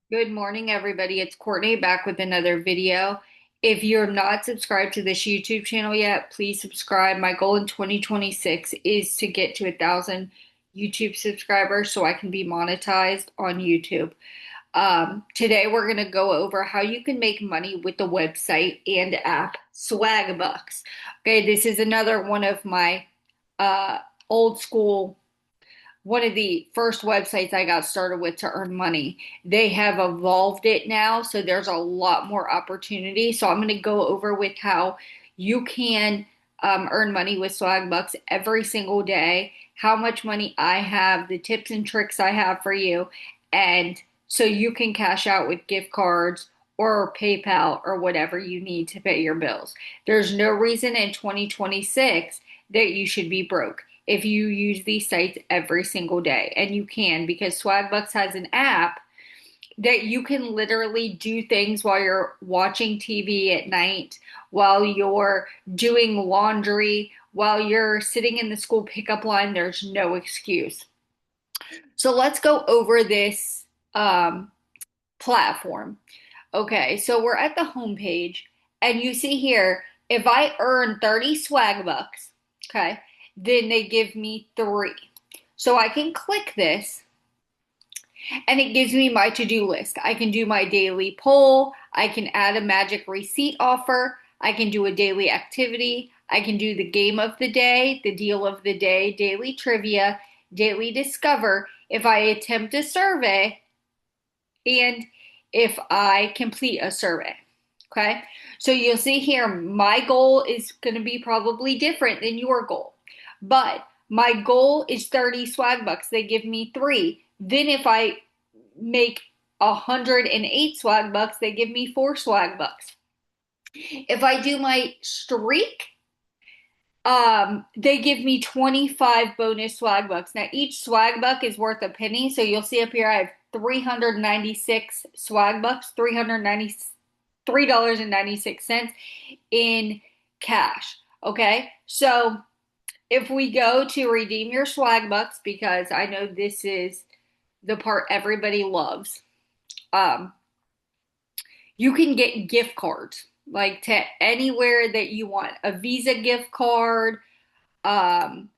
Good morning, everybody. It's Courtney back with another video. If you're not subscribed to this YouTube channel yet, please subscribe. My goal in 2026 is to get to 1,000 YouTube subscribers so I can be monetized on YouTube. Today, we're going to go over how you can make money with the website and app Swagbucks. Okay, this is another one of my uh, old school one of the first websites I got started with to earn money. They have evolved it now, so there's a lot more opportunity. So I'm going to go over with how you can earn money with Swagbucks every single day, how much money I have, the tips and tricks I have for you, and so you can cash out with gift cards or PayPal or whatever you need to pay your bills. There's no reason in 2026 that you should be broke if you use these sites every single day. And you can, because Swagbucks has an app that you can literally do things while you're watching TV at night, while you're doing laundry, while you're sitting in the school pickup line. There's no excuse. So let's go over this platform. Okay, so we're at the home page, and you see here, if I earn 30 Swagbucks, okay, then they give me three. So I can click this and it gives me my to-do list. I can do my daily poll. I can add a magic receipt offer. I can do a daily activity. I can do the game of the day, the deal of the day, daily trivia, daily discover, if I attempt a survey, and if I complete a survey. Okay, so you'll see here, my goal is going to be probably different than your goal. But my goal is 30 Swagbucks. They give me three. Then if I make 108 Swagbucks, they give me four Swagbucks. If I do my streak, they give me 25 bonus Swagbucks. Now each Swagbuck is worth a penny. So you'll see up here I have 396 Swagbucks, $393.96 in cash. Okay, so if we go to redeem your Swagbucks, because I know this is the part everybody loves, um, you can get gift cards like to anywhere that you want. A Visa gift card, Target,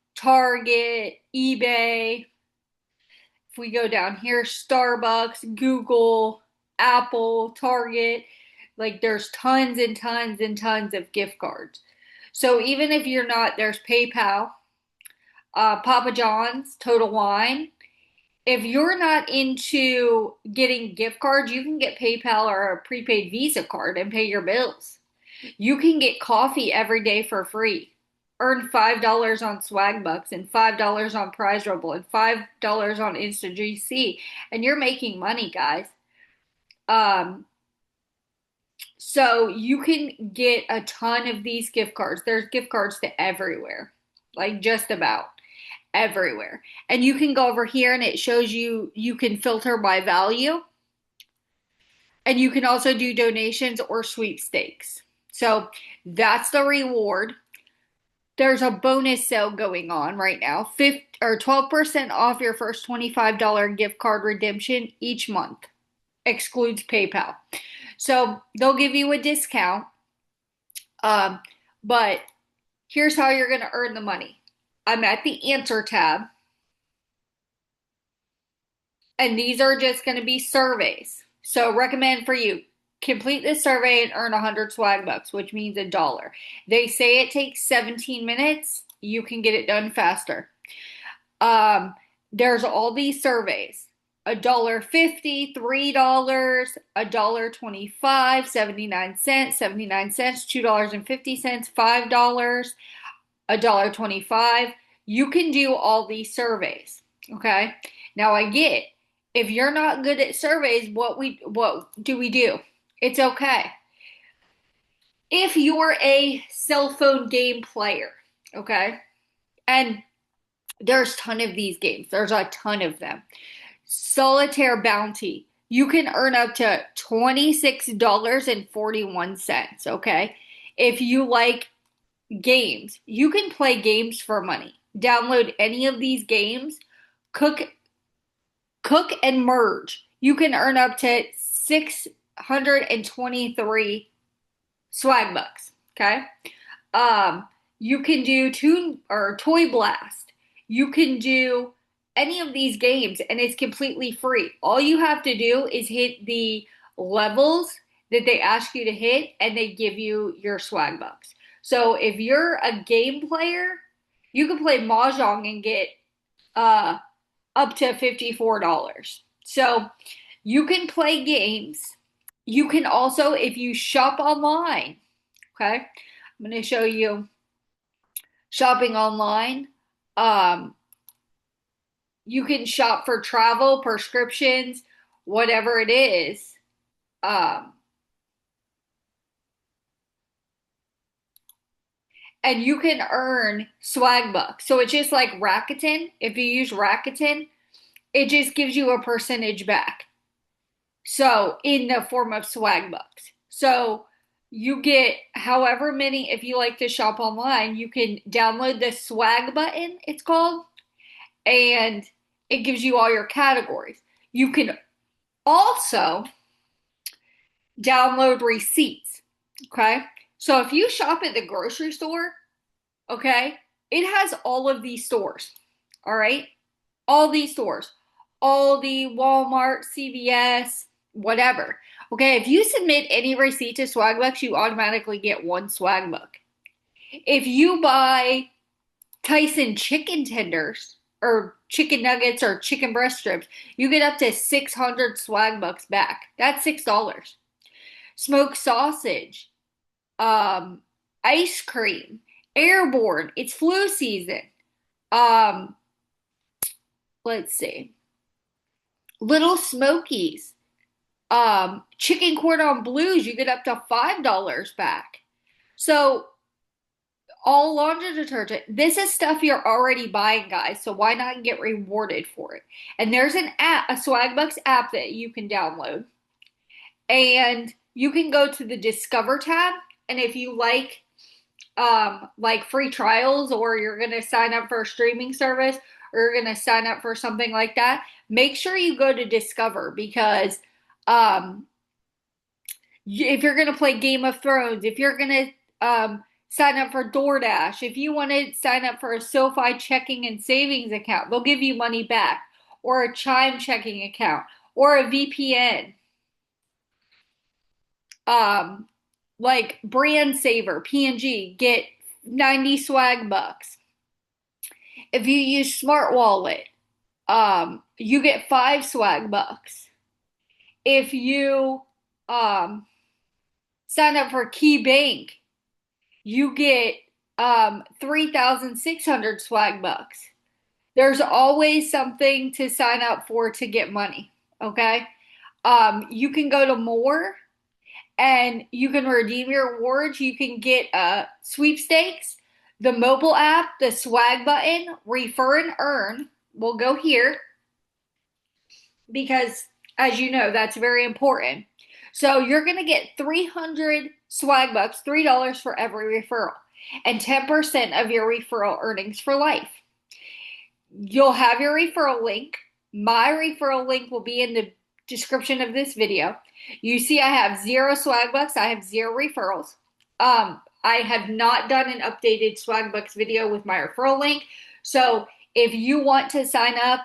eBay. If we go down here, Starbucks, Google, Apple, Target, like there's tons and tons and tons of gift cards. So even if you're not, there's PayPal, Papa John's, Total Wine. If you're not into getting gift cards, you can get PayPal or a prepaid Visa card and pay your bills. You can get coffee every day for free. Earn $5 on Swagbucks and $5 on Prize Rebel and $5 on InstaGC, and you're making money, guys. Um, so you can get a ton of these gift cards. There's gift cards to everywhere, like just about everywhere. And you can go over here and it shows you, you can filter by value, and you can also do donations or sweepstakes. So that's the reward. There's a bonus sale going on right now, 5 or 12% off your first $25 gift card redemption each month. Excludes PayPal. So they'll give you a discount. But here's how you're going to earn the money. I'm at the answer tab, and these are just going to be surveys. So recommend for you, complete this survey and earn 100 Swagbucks, which means $1. They say it takes 17 minutes. You can get it done faster. There's all these surveys. $1.50, $3, $1.25, 79 cents, $2.50, $5, $1.25. You can do all these surveys. Okay. Now I get, if you're not good at surveys, what do we do? It's okay. If you're a cell phone game player, okay, and there's a ton of these games. There's a ton of them. Solitaire Bounty. You can earn up to $26.41, okay? If you like games, you can play games for money. Download any of these games, cook and merge. you can earn up to 623 swag bucks. Okay. Um, you can do Toy Blast. You can do any of these games and it's completely free. All you have to do is hit the levels that they ask you to hit and they give you your swag bucks. So if you're a game player, you can play Mahjong and get uh up to $54. So you can play games. You can also, if you shop online, okay, I'm going to show you shopping online. Um, you can shop for travel, prescriptions, whatever it is. Um, and you can earn swag bucks. So it's just like Rakuten. If you use Rakuten, it just gives you a percentage back. So in the form of swag bucks. So you get however many, if you like to shop online, you can download the swag button, it's called, and it gives you all your categories. You can also download receipts. Okay. So if you shop at the grocery store, okay, it has all of these stores. All right. All these stores, Aldi, Walmart, CVS, whatever. Okay. If you submit any receipt to Swagbucks, you automatically get one Swagbuck. If you buy Tyson chicken tenders or chicken nuggets or chicken breast strips, you get up to 600 Swagbucks back. That's $6. Smoked sausage, um, ice cream, airborne. It's flu season. Um, let's see. Little Smokies, chicken cordon blues. You get up to $5 back. So all laundry detergent. This is stuff you're already buying, guys. So why not get rewarded for it? And there's an app, a Swagbucks app that you can download. And you can go to the Discover tab. And if you like free trials or you're going to sign up for a streaming service or you're going to sign up for something like that, make sure you go to Discover because if you're going to play Game of Thrones, if you're going to sign up for DoorDash, if you want to sign up for a SoFi checking and savings account, they'll give you money back, or a Chime checking account, or a VPN. Um, like Brand Saver, PNG, get 90 swag bucks. If you use Smart Wallet, you get 5 swag bucks. If you um, sign up for Key Bank, you get 3,600 swag bucks. There's always something to sign up for to get money. Okay. You can go to more and you can redeem your rewards. You can get sweepstakes, the mobile app, the swag button, refer and earn. We'll go here because, as you know, that's very important. So you're going to get 300 swag bucks, $3 for every referral, and 10% of your referral earnings for life. You'll have your referral link. My referral link will be in the description of this video. You see, I have 0 swag bucks. I have 0 referrals. I have not done an updated swag bucks video with my referral link. So if you want to sign up,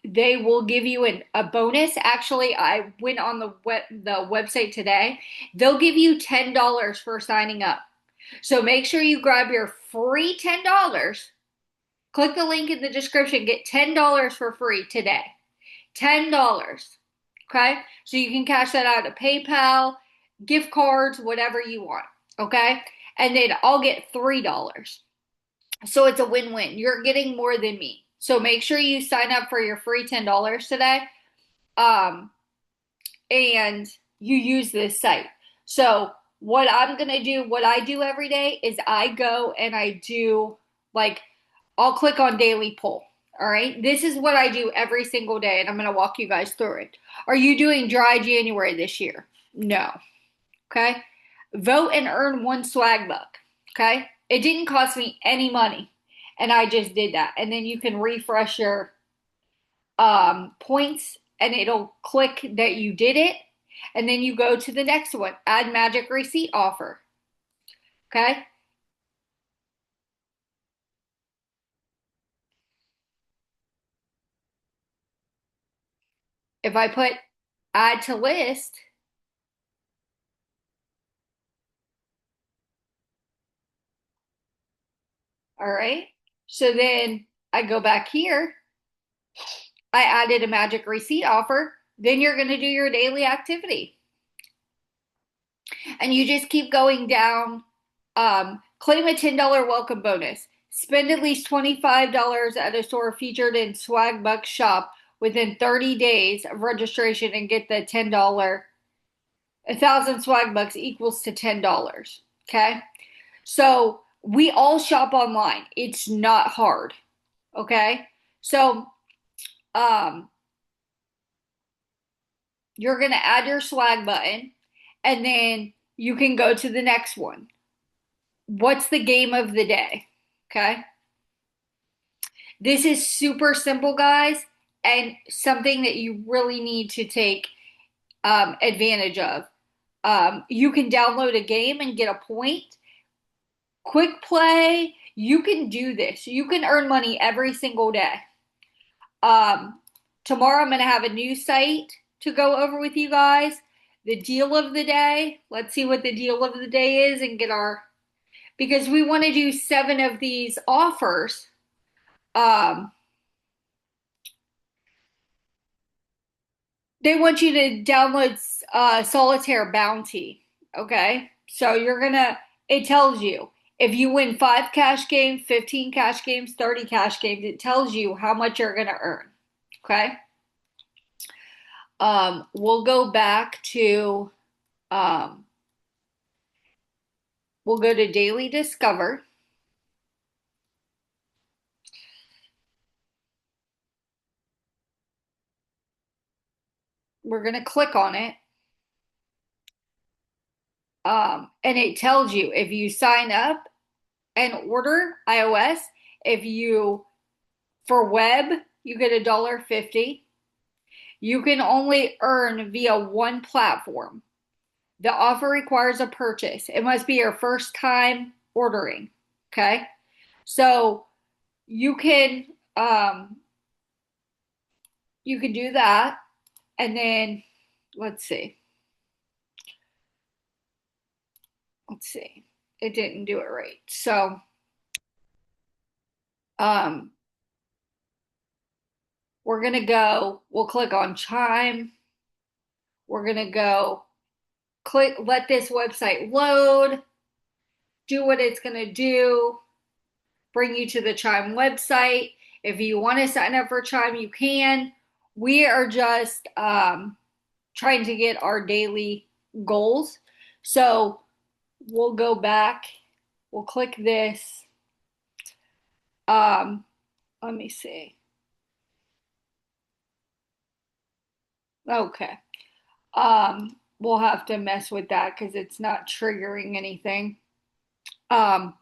they will give you a bonus. Actually, I went on the website today. They'll give you $10 for signing up. So make sure you grab your free $10. Click the link in the description. Get $10 for free today. $10. Okay? So you can cash that out to PayPal, gift cards, whatever you want. Okay? And then I'll get $3. So it's a win-win. You're getting more than me. So make sure you sign up for your free $10 today. And you use this site. So what I'm going to do, what I do every day is I go and I do I'll click on daily poll. All right. This is what I do every single day. And I'm going to walk you guys through it. Are you doing dry January this year? No. Okay. Vote and earn 1 swag buck. Okay. It didn't cost me any money. And I just did that. And then you can refresh your points and it'll click that you did it. And then you go to the next one, add magic receipt offer. Okay. If I put add to list, all right. So then I go back here. I added a magic receipt offer. Then you're going to do your daily activity. And you just keep going down. Claim a $10 welcome bonus. Spend at least $25 at a store featured in Swagbucks shop within 30 days of registration and get the $10. 1,000 Swagbucks equals to $10. Okay. So we all shop online. It's not hard. Okay. So, um, you're going to add your swag button and then you can go to the next one. What's the game of the day? Okay. This is super simple, guys, and something that you really need to take advantage of. You can download a game and get a point. Quick play, you can do this. You can earn money every single day. Um, Tomorrow I'm going to have a new site to go over with you guys. The deal of the day. Let's see what the deal of the day is and get our, because we want to do 7 of these offers. Um, they want you to download Solitaire Bounty. Okay. So it tells you if you win 5 cash games, 15 cash games, 30 cash games, it tells you how much you're going to earn. Okay. We'll go back to, um, we'll go to Daily Discover. We're going to click on it. And it tells you if you sign up and order iOS, if you, for web, you get $1.50. You can only earn via one platform. The offer requires a purchase. It must be your first time ordering. Okay. So you can, um, you can do that. And then let's see. Let's see. It didn't do it right. So, um, we're going to go, we'll click on Chime. We're going to go click, let this website load, do what it's going to do, bring you to the Chime website. If you want to sign up for Chime, you can. We are just trying to get our daily goals. So we'll go back. We'll click this. Let me see. Okay. We'll have to mess with that because it's not triggering anything. Um,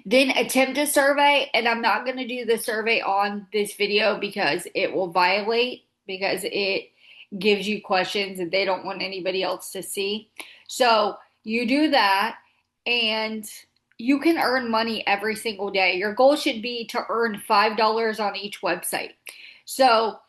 then attempt a survey, and I'm not going to do the survey on this video because it will violate, because it gives you questions that they don't want anybody else to see. So you do that, and you can earn money every single day. Your goal should be to earn $5 on each website. So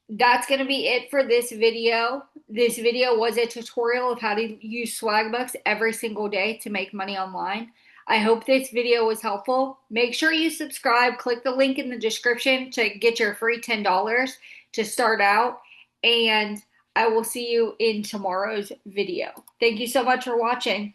that's going to be it for this video. This video was a tutorial of how to use Swagbucks every single day to make money online. I hope this video was helpful. Make sure you subscribe. Click the link in the description to get your free $10 to start out. And I will see you in tomorrow's video. Thank you so much for watching.